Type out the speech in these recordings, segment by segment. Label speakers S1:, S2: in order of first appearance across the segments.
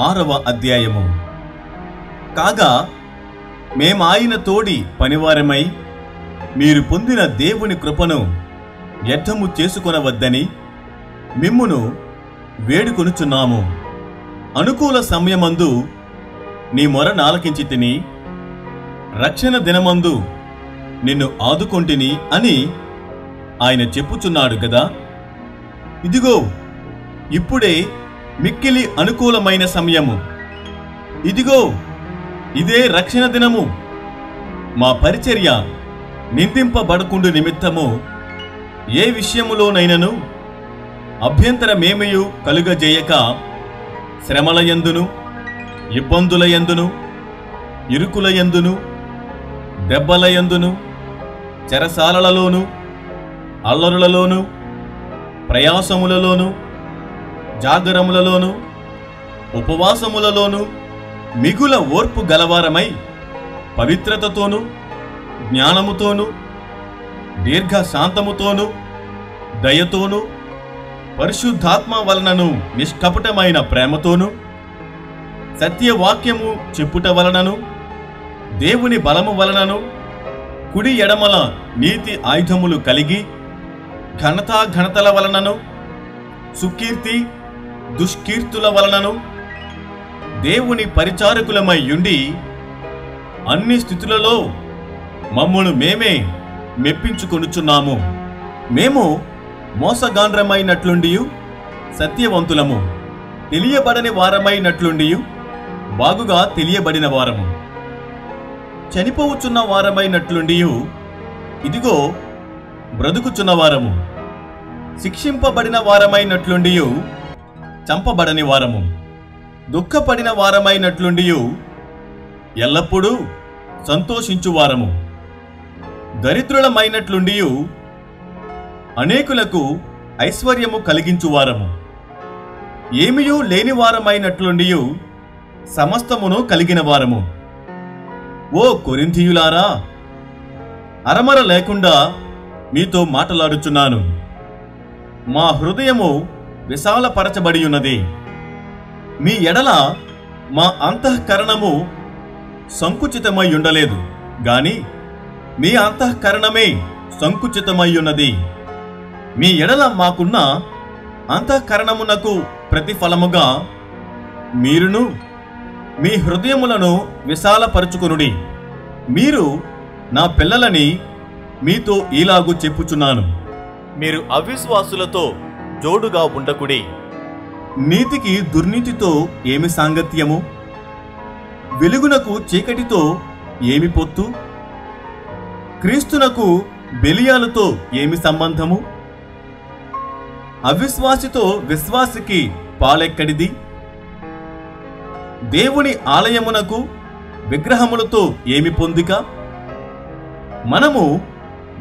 S1: 6వ అధ్యాయము. కాగా మేమాయన తోడి పనివారమై మీరు పొందిన దేవుని కృపను వ్యర్థము చేసుకొనవద్దని మిమ్మును వేడుకొనుచున్నాము. అనుకూల సమయమందు నీ మొర నాలకించితిని, రక్షణ దినమందు నిన్ను ఆదుకొంటిని అని ఆయన చెప్పుచున్నాడు గదా. ఇదిగో ఇప్పుడే మిక్కిలి అనుకూలమైన సమయము. ఇదిగో ఇదే రక్షణ దినము. మా పరిచర్య నిందింపబడకుండు నిమిత్తము ఏ విషయములోనైనను అభ్యంతరమేమయు కలుగజేయక శ్రమలయందును, ఇబ్బందులయందును, ఇరుకులయందును, దెబ్బలయందును, చెరసాలలలోను, అల్లరులలోను, ప్రయాసములలోను, జాగరములలోను, ఉపవాసములలోను మిగుల ఓర్పు గలవారమై పవిత్రతతోను, జ్ఞానముతోను, దీర్ఘశాంతముతోను, దయతోను, పరిశుద్ధాత్మ వలనను నిష్కపటమైన ప్రేమతోను, సత్యవాక్యము చెప్పుట వలనను, దేవుని బలము వలనను, కుడి ఎడమల నీతి ఆయుధములు కలిగి ఘనతల వలనను, సుకీర్తి దుష్కీర్తుల వలనను దేవుని పరిచారకులమై ఉండి అన్ని స్థితులలో మమ్మును మేమే మెప్పించుకొనుచున్నాము. మేము మోసగాండ్రమైనట్లుండియు సత్యవంతులము, తెలియబడని వారమైనట్లుండియు బాగుగా తెలియబడిన వారము, చనిపోవచ్చున్న వారమైనట్లుండియు ఇదిగో బ్రతుకుచున్న వారము, శిక్షింపబడిన వారమైనట్లుండియు చంపబడని వారము, దుఃఖపడిన వారమైనట్లుండియు ఎల్లప్పుడూ సంతోషించువారము, దరిద్రులమైనట్లుండియు అనేకులకు ఐశ్వర్యము కలిగించువారము, ఏమియూ లేనివారమైనట్లుండియు సమస్తమును కలిగిన వారము. ఓ కొరింథీయులారా, అరమర లేకుండా మీతో మాటలాడుచున్నాను. మా హృదయము విశాలపరచబడి ఉన్నది. మీ ఎడల మా అంతఃకరణము సంకుచితమై ఉండలేదు గాని మీ అంతఃకరణమే సంకుచితమై ఉన్నది. మీ ఎడల మాకున్న అంతఃకరణమునకు ప్రతిఫలముగా మీరును మీ హృదయములను విశాలపరచుకొనుడి. మీరు నా పిల్లలని మీతో ఈలాగు చెప్పుచున్నాను, మీరు అవిశ్వాసులతో జోడుగా ఉండకుడి. నీతికి దుర్నీతితో ఏమి సాంగత్యము? వెలుగునకు చీకటితో ఏమి పొత్తు? క్రీస్తునకు బెలియాలతో ఏమి సంబంధము? అవిశ్వాసితో విశ్వాసికి పాలెక్కడిది? దేవుని ఆలయమునకు విగ్రహములతో ఏమి పొందిక? మనము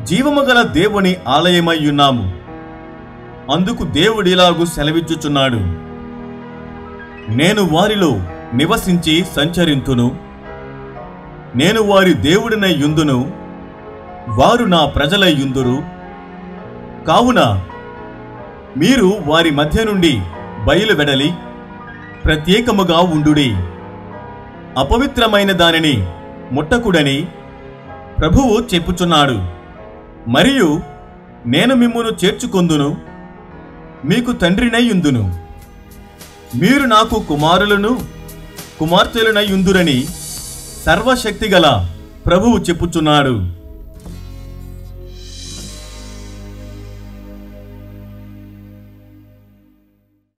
S1: జీవము గల దేవుని ఆలయమై ఉన్నాము. అందుకు దేవుడిలాగు సెలవిచ్చుచున్నాడు, నేను వారిలో నివసించి సంచరింతును, నేను వారి దేవుడినై యుందును, వారు నా ప్రజలై యుందురు. కావున మీరు వారి మధ్య నుండి బయలువెడలి ప్రత్యేకముగా ఉండుడి. అపవిత్రమైన దానిని ముట్టకుడని ప్రభువు చెప్పుచున్నాడు. మరియు నేను మిమ్మును చేర్చుకొందును, మీకు తండ్రినై యుందును, మీరు నాకు కుమారులను కుమార్తెలనై యుందురని సర్వశక్తిగల ప్రభువు చెప్పుచున్నాడు.